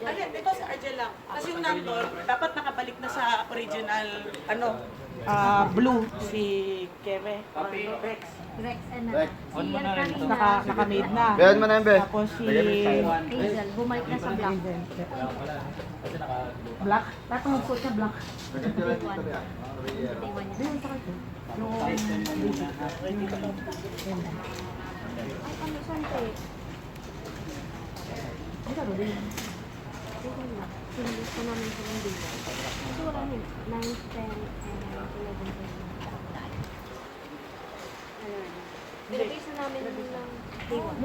Alin, ito si Argel lang. Kasi yung nandun, dapat nakabalik na sa original, blue, si Keve. Rex. Rex and Rex. si kanina. Naka-made na. Bayan mo na yun, Be. Tapos si Hazel, bumalik na sa black. Black. Lahat ng suot niya black. Day one niya. Ayun, saka ito. Yung Ay, ano, sante? Ay, ano din? Okay lang. Sinulis ko namin sa ng day one. Kasi wala yun. 9, 10, and 11, 12. Nilagay sa namin ng day one.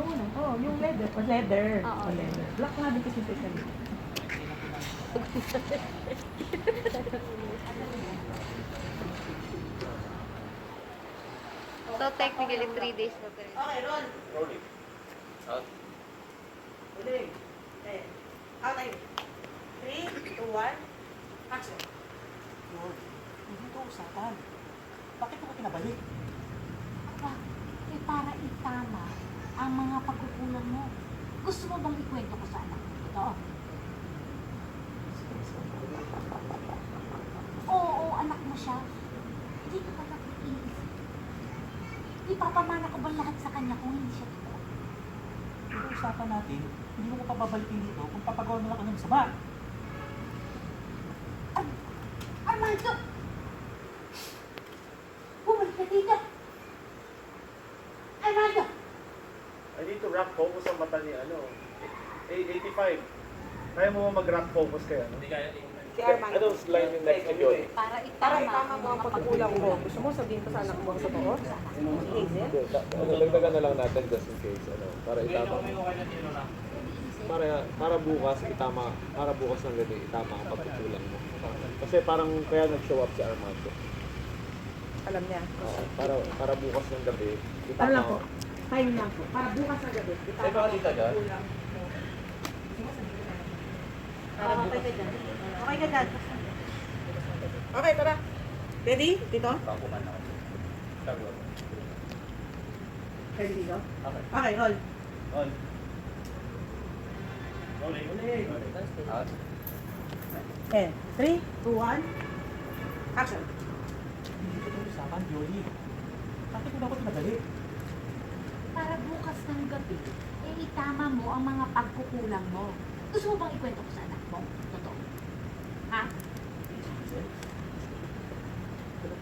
Yung leather. Leather. Oo. Leather. Black nga din kasi ito. So, technically, 3 days na pero. Okay, roll. Rolling. Out. Rolling. Okay. Out tayo. 3, 2, 1. Action. Yun. Hindi ito usapan. Bakit mo pinabalik? Aba, para itama ang mga pagkukulang mo. Gusto mo bang ikwento ko sa anak mo ito? Oo, anak mo siya. Hindi ka ba nag-iisip? Ipapamana ko ba lahat sa kanya kung hindi siya totoo? Ito usapan natin. Hindi mo ko pababalikin dito kung papagawa mo lang ka ng sama. Armando! Bumalik ka dito! Armando! I need to rock focus ang mata ni ano. 85. Kaya mo mag-rock focus kaya? Hindi kaya. Si Armando. Anong line yung next to yun? Para Para itama itama mo ang pagkukulang mo. Gusto mo sabihin ko sa anak mo ang totoo? Si Hazel? Dagdagan na lang natin just in case para itama. Para bukas ng gabi itama ang pagkukulang mo. Kasi parang kaya nag-show up si Armando. Alam niya. Para bukas ng gabi Ano lang po? Time lang po. Para bukas na gabi. Ay, baka dito dyan? Okay ka dyan. Okay ka dyan. Okay, tara. Ready? Dito? Ready dito? Okay. Okay, roll. On. Rolling. Out. And 3, 2, 1. Action. Hindi ko ito usapan, Jolie. Bakit mo dapat pinabalik? para bukas ng gabi, itama mo ang mga pagkukulang mo. Gusto mo bang ikwento ko sa anak mo? Totoo. Ha?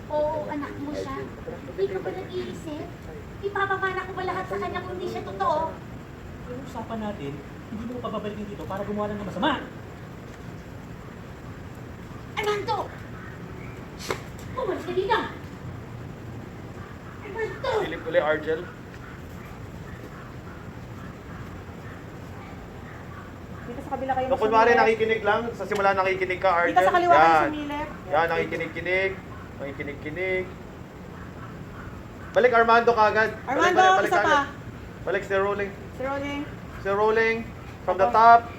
Oo, anak mo siya. Hindi ka ba nag-iisip? Ipapamana ko ba lahat sa kanya kung hindi siya totoo? Yung usapan natin, hindi mo pababalikin dito para gumawa lang ng masama. Armando! Umalis ka dito! Armando! Silip ulit, Argel. Dito sa kabila kayo. So, kunwari nakikinig lang, sa simula nakikinig ka, Argel. Dito sa kaliwa kayo Yan. sumilip. Yan, nakikinig-kinig. Nakikinig-kinig. Balik Armando kagad. Armando, balik isa pa. Balik, still rolling. Sir Rolling. Still rolling. From the top.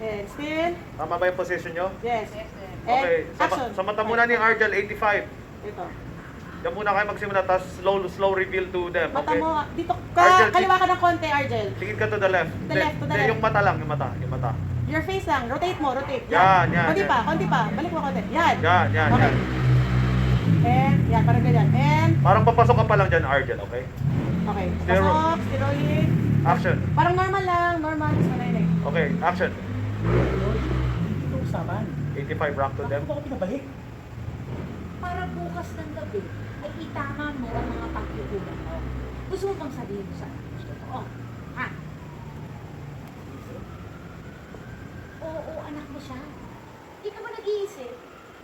And still. Tama ba yung position nyo? Yes. Okay. And action. Sa mata muna ni Argel, 85. Ito. Diyan muna kayo magsimula, tapos slow reveal to them. Mata Okay? mo, dito, Argel, kaliwa ka ng konti, Argel. Tingin ka to the left. To the left, to the Hindi, left. yung mata lang, yung mata. Your face lang. Rotate mo, rotate. Yan, yan, Konti yan. pa, konti pa. Balik mo konti. Yan. Yan, yan, Okay. yan. And, yan, parang ganyan. And, Parang papasok ka pa lang dyan, Argel, okay? okay. Zero. Pasok, still rolling. Action. Parang normal lang, normal. Mas manaynig. Okay, action. Ito usapan. 85 rock to them. Bakit mo ako pinabalik? Para bukas ng gabi, ay itama mo ang mga pagkukulang mo. Gusto mo bang sabihin mo sa anak mo? Totoo. Ha? Oo, anak mo siya. Hindi ka ba nag-iisip?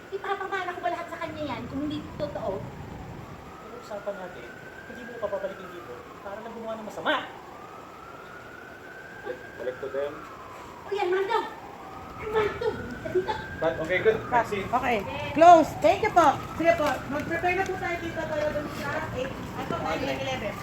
Ipapamana ko ba lahat sa kanya yan kung hindi totoo? Ito usapan natin. Hindi mo papabalikin dito para lang gumawa ng masama. Balik to them. O yan, Mando! Mando! Dito! Okay, good. See. Okay. Close. Thank you po. Sige po. Mag-prepare na po tayo dito para dun sa 8. Ano, 9, 11.